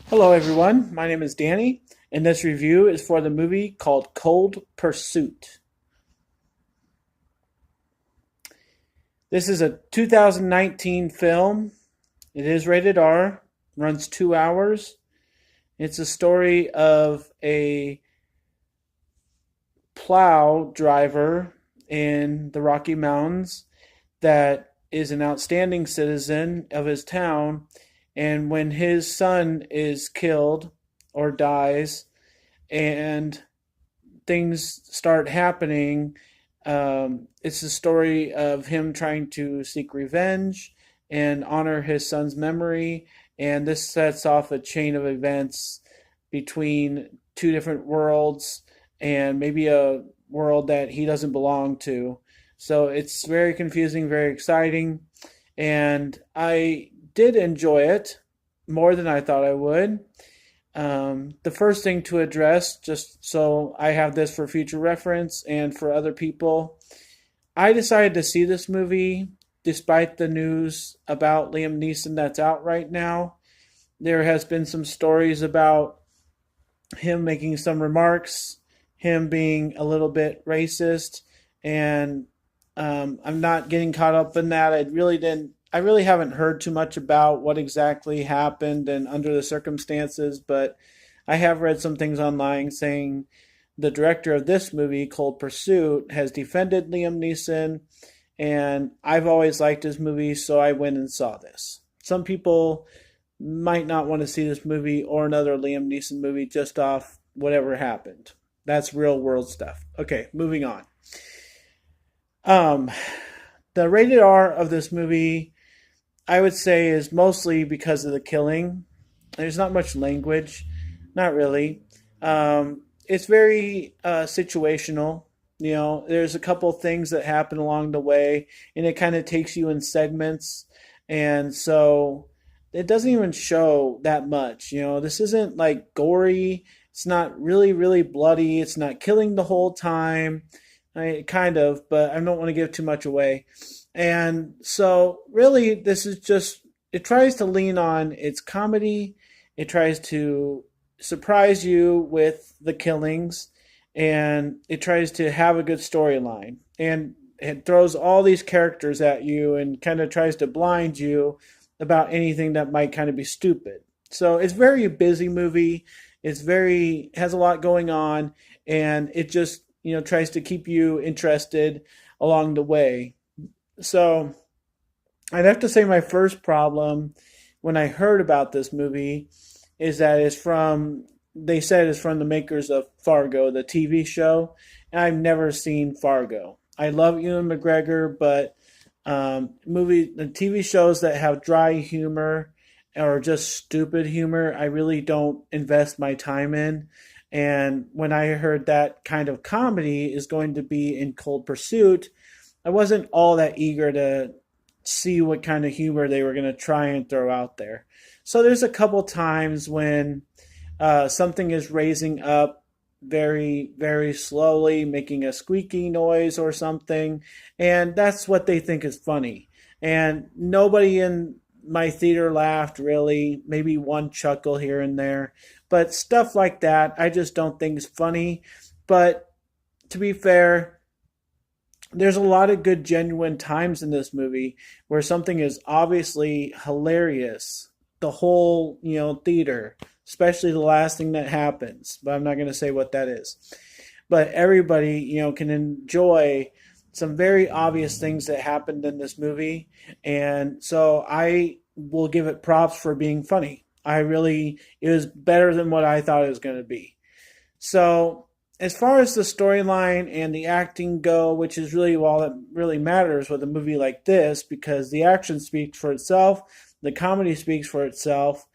Hello, everyone. My name is Danny, and this review is for the movie called Cold Pursuit. This is a 2019 film. It is rated R, runs 2 hours. It's a story of a plow driver in the Rocky Mountains that is an outstanding citizen of his town. And when his son is killed or dies, and things start happening. It's the story of him trying to seek revenge and honor his son's memory. And this sets off a chain of events between two different worlds and maybe a world that he doesn't belong to. So it's very confusing, very exciting. And I did enjoy it more than I thought I would. The first thing to address, just so I have this for future reference and for other people, I decided to see this movie despite the news about Liam Neeson that's out right now. There has been some stories about him making some remarks, him being a little bit racist, and I'm not getting caught up in that. I really haven't heard too much about what exactly happened and under the circumstances, but I have read some things online saying the director of this movie, Cold Pursuit, has defended Liam Neeson, and I've always liked his movies, so I went and saw this. Some people might not want to see this movie or another Liam Neeson movie just off whatever happened. That's real world stuff. Okay, moving on. Um, the rated R of this movie, I would say, is mostly because of the killing. There's not much language, not really. It's very situational. You know, there's a couple things that happen along the way, and it kind of takes you in segments, and so it doesn't even show that much. You know, this isn't like gory. It's not really, really bloody. It's not killing the whole time. Kind of, but I don't want to give too much away. And so, really, this is just, it tries to lean on its comedy. It tries to surprise you with the killings, and it tries to have a good storyline. And it throws all these characters at you and kind of tries to blind you about anything that might kind of be stupid. So, it's very busy movie. Has a lot going on, and it just, tries to keep you interested along the way. So I'd have to say my first problem when I heard about this movie is that they said it's from the makers of Fargo, the TV show, and I've never seen Fargo. I love Ewan McGregor, but the TV shows that have dry humor or just stupid humor, I really don't invest my time in. And when I heard that kind of comedy is going to be in Cold Pursuit, I wasn't all that eager to see what kind of humor they were going to try and throw out there. So there's a couple times when something is raising up very, very slowly, making a squeaky noise or something, and that's what they think is funny. And nobody in my theater laughed really, maybe one chuckle here and there, but stuff like that I just don't think is funny. But to be fair, there's a lot of good genuine times in this movie where something is obviously hilarious, the whole theater, especially the last thing that happens, but I'm not going to say what that is. But everybody can enjoy some very obvious things that happened in this movie, and so I will give it props for being funny. It was better than what I thought it was going to be. So as far as the storyline and the acting go, which is really all that really matters with a movie like this, because the action speaks for itself, the comedy speaks for itself.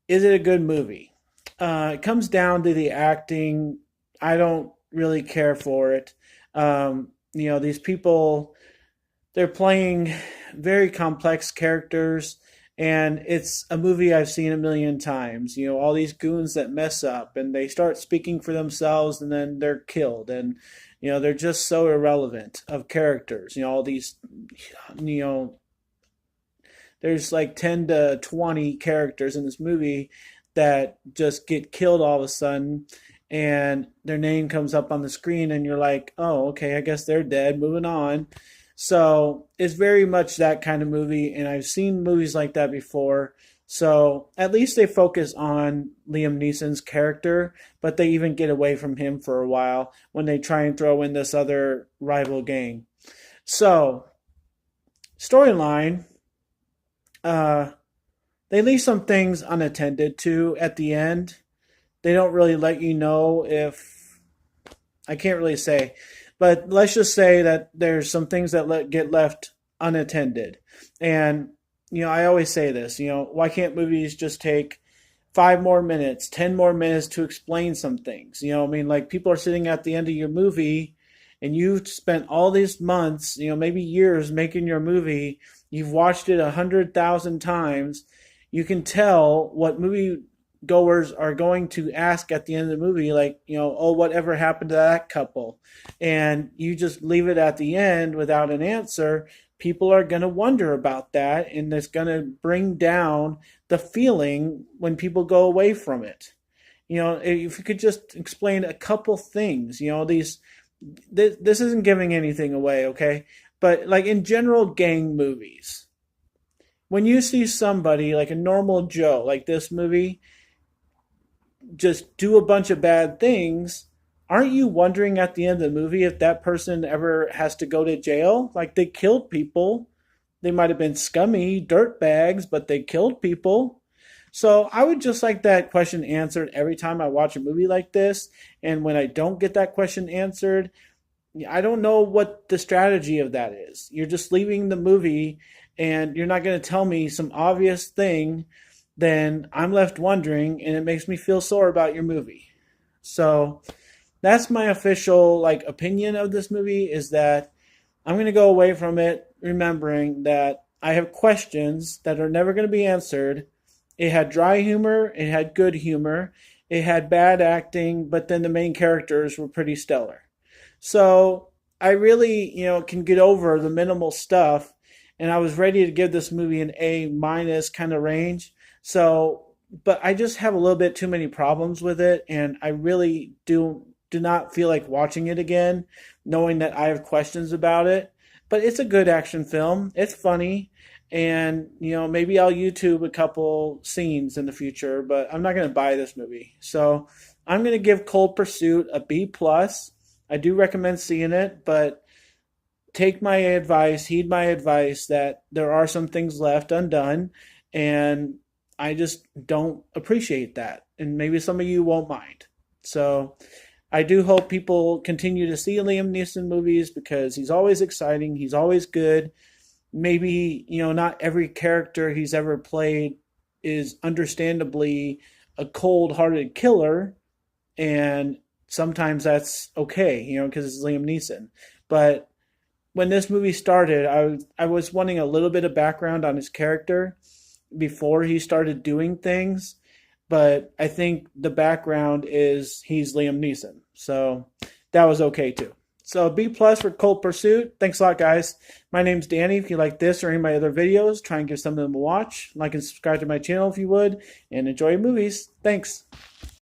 Is it a good movie? It comes down to the acting. I don't really care for it. These people, they're playing very complex characters, and it's a movie I've seen a million times. All these goons that mess up and they start speaking for themselves and then they're killed, and they're just so irrelevant of characters. All these, you know, there's like 10 to 20 characters in this movie that just get killed all of a sudden, and their name comes up on the screen, and you're like, oh, okay, I guess they're dead. Moving on. So it's very much that kind of movie, and I've seen movies like that before. So at least they focus on Liam Neeson's character, but they even get away from him for a while when they try and throw in this other rival gang. So, storyline, uh, they leave some things unattended to at the end. They don't really let you know if I can't really say, but let's just say that there's some things that get left unattended. And I always say this. Why can't movies just take 5 more minutes, 10 more minutes to explain some things? I mean, like people are sitting at the end of your movie, and you've spent all these months, maybe years making your movie. You've watched it 100,000 times. You can tell what movie goers are going to ask at the end of the movie, like, oh, whatever happened to that couple? And you just leave it at the end without an answer. People are going to wonder about that, and it's going to bring down the feeling when people go away from it. If you could just explain a couple things, this isn't giving anything away, okay? But like in general gang movies, when you see somebody like a normal Joe, like this movie, just do a bunch of bad things, aren't you wondering at the end of the movie if that person ever has to go to jail? Like they killed people. They might have been scummy dirt bags, but they killed people. So I would just like that question answered every time I watch a movie like this. And when I don't get that question answered, I don't know what the strategy of that is. You're just leaving the movie and you're not going to tell me some obvious thing. Then I'm left wondering, and it makes me feel sore about your movie. So that's my official opinion of this movie, is that I'm going to go away from it remembering that I have questions that are never going to be answered. It had dry humor, it had good humor, it had bad acting, but then the main characters were pretty stellar. So I really, can get over the minimal stuff, and I was ready to give this movie an A minus kind of range. So, but I just have a little bit too many problems with it, and I really do not feel like watching it again, knowing that I have questions about it. But it's a good action film. It's funny. And, maybe I'll YouTube a couple scenes in the future, but I'm not going to buy this movie. So I'm going to give Cold Pursuit a B plus. I do recommend seeing it, but take my advice, heed my advice that there are some things left undone, and I just don't appreciate that. And maybe some of you won't mind. So I do hope people continue to see Liam Neeson movies because he's always exciting. He's always good. Maybe, not every character he's ever played is understandably a cold-hearted killer, and sometimes that's okay, because it's Liam Neeson. But when this movie started, I was wanting a little bit of background on his character before he started doing things, but I think the background is he's Liam Neeson, so that was okay too. So B plus for Cold Pursuit. Thanks a lot, guys. My name's Danny. If you like this or any of my other videos, try and give some of them a watch. Like and subscribe to my channel if you would, and enjoy your movies. Thanks.